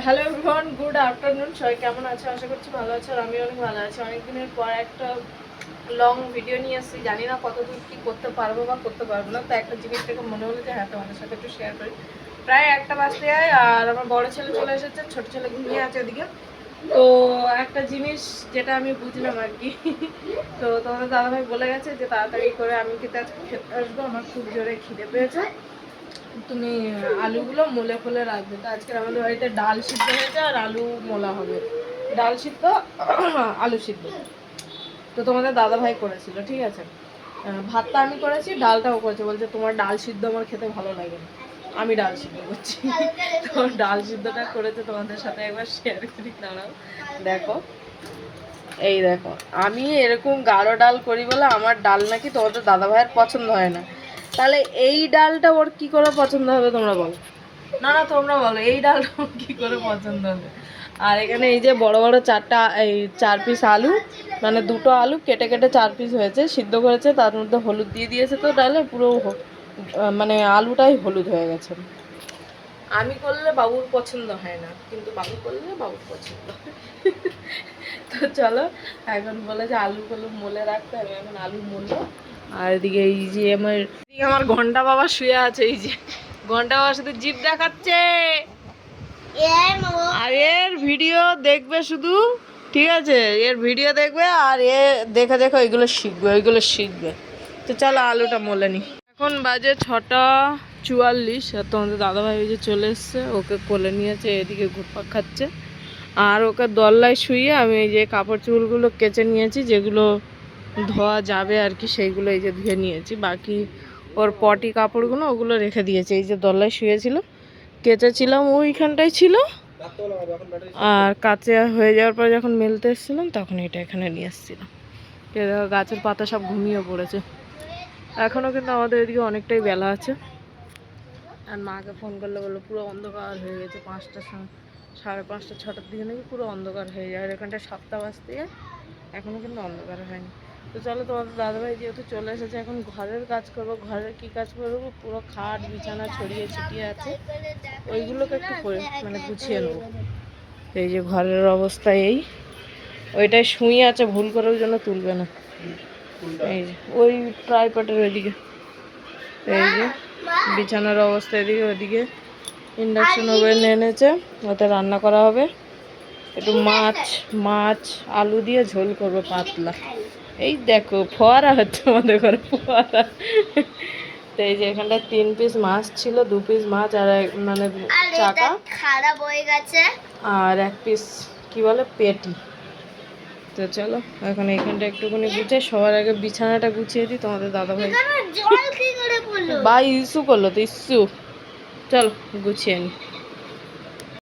Hello everyone, good afternoon. সবাই কেমন আছো? আশা করছি ভালো আছো। আর আমি অনেক ভালো আছি। অনেকদিনের পর একটা লং ভিডিও নিয়ে এসেছি। জানি না কতদূর কী করতে পারবো বা করতে পারবো না। তো একটা জিনিস থেকে মনে হলো যে হ্যাঁ, তোমাদের সাথে একটু শেয়ার করি। প্রায় 1টা বাজতে যায় আর আমার বড় ছেলে চলে এসেছে, ছোট ছেলে ঘুমিয়ে আছে ওদিকে। তো একটা জিনিস যেটা আমি বুঝলাম আর কি, তো তোমাদের দাদাভাই বলে গেছে যে তাড়াতাড়ি করে আমি খেতে আসবো, আমার খুব জোরে খিদে পেয়েছে, তুমি আলুগুলো মোলে ফোলে রাখবে। তো আজকে আমাদের বাড়িতে ডাল সিদ্ধ হয়েছে আর আলু মোলা হবে। ডাল সিদ্ধ আলু সিদ্ধ তো তোমাদের দাদাভাই করেছিল, ঠিক আছে। ভাতটা আমি করেছি, ডালটাও করেছে। বলছে তোমার ডাল সিদ্ধ আমার খেতে ভালো লাগে না, আমি ডাল সিদ্ধ করছি। তো ডাল সিদ্ধটা করেছে, তোমাদের সাথে একবার শেয়ার করি, দাঁড়াও দেখো। এই দেখো, আমি এরকম গাঢ় ডাল করি বলে আমার ডাল নাকি তোমাদের দাদাভাইয়ের পছন্দ হয় না। তাহলে এই ডালটা ওর কি করে পছন্দ হবে তোমরা বলো? না না, তোমরা বলো এই ডালটা ওর কি করে পছন্দ হবে? আর এখানে এই যে বড় বড় 4 পিস আলু, মানে 2টো আলু কেটে কেটে 4 পিস হয়েছে, সিদ্ধ করেছে, তার মধ্যে হলুদ দিয়ে দিয়েছে। তো ডালে পুরো মানে আলুটাই হলুদ হয়ে গেছে। আমি করলে বাবুর পছন্দ হয় না, কিন্তু বাবু করলে বাবুর পছন্দ। তো চলো, এখন বলে যে আলুগুলো মোলে রাখতে হবে, এখন আলু মোলবো। আর এদিকে এই যে আমার ঘন্টা বাবা শুয়ে আছে, এই যে ঘন্টা বাবার সাথে জিভ দেখাচ্ছে। আর এর ভিডিও দেখবে শুধু, ঠিক আছে, এর ভিডিও দেখবে আর এ দেখে দেখে ওইগুলো শিখবে। তো চলো আলুটা মোলে নি। এখন বাজে 6টা 44। আর তোমাদের দাদাভাই ওই যে চলে এসছে, ওকে কোলে নিয়েছে, এদিকে ঘুরপাক খাচ্ছে। আর ওকে দল্লায় শুইয়ে আমি এই যে কাপড় চুলগুলো কেচে নিয়েছি, যেগুলো ধোয়া যাবে আর কি, সেইগুলো এই যে ধুয়ে নিয়েছি। বাকি ওর পটি কাপড়গুলো ওগুলো রেখে দিয়েছি। এই যে দল্লায় শুয়েছিল, কেচেছিলাম, ওইখানটাই ছিল। আর কাচে হয়ে যাওয়ার পর যখন মেলতে এসেছিলাম তখন এটা এখানে নিয়ে এসেছিলাম। গাছের পাতা সব ঘুমিয়ে পড়েছে। এখনও কিন্তু আমাদের এদিকে অনেকটাই বেলা আছে। আর মাকে ফোন করলে বললো পুরো অন্ধকার হয়ে গেছে, 5টার সময়, 5:30 6টার দিকে নাকি পুরো অন্ধকার হয়ে যায়। আর এখানটা 7টা বাজতে যায়, এখনও কিন্তু অন্ধকার হয়নি। তো চলো, তোমাদের দাদাভাই যেহেতু চলে এসেছে, এখন ঘরের কাজ করবো। ঘরের কি কাজ করবো? পুরো খাট বিছানা ছড়িয়ে ছিটিয়ে আছে, ওইগুলোকে একটু মানে গুছিয়ে নেবো। এই যে ঘরের অবস্থা এই, ওইটাই শুয়ে আছে, ভুল করার জন্য তুলবে না। এই যে ওই ট্রাইপডের ওইদিকে, এই যে বিছানার অবস্থা এদিকে। ওইদিকে ইন্ডাকশন ওভেন এনেছে, ওতে রান্না করা হবে। একটু মাছ আলু দিয়ে ঝোল করবো পাতলা। এই দেখো ফোয়ারা হচ্ছে আমাদের ঘরে, ফোয়ারা। তো এই যে এখানটা 3 পিস মাছ ছিল, 2 পিস মাছ আর মানে চাকা খারাপ হয়ে গেছে, আর 1 পিস কি বলে পেটি। তো চলো এখন এখানটা একটুখানি গুছিয়ে, সবার আগে বিছানাটা গুছিয়ে দিই। তোমাদের দাদাভাই ভাই ইস্যু করলো, তো ইস্যু, চলো গুছিয়ে নি।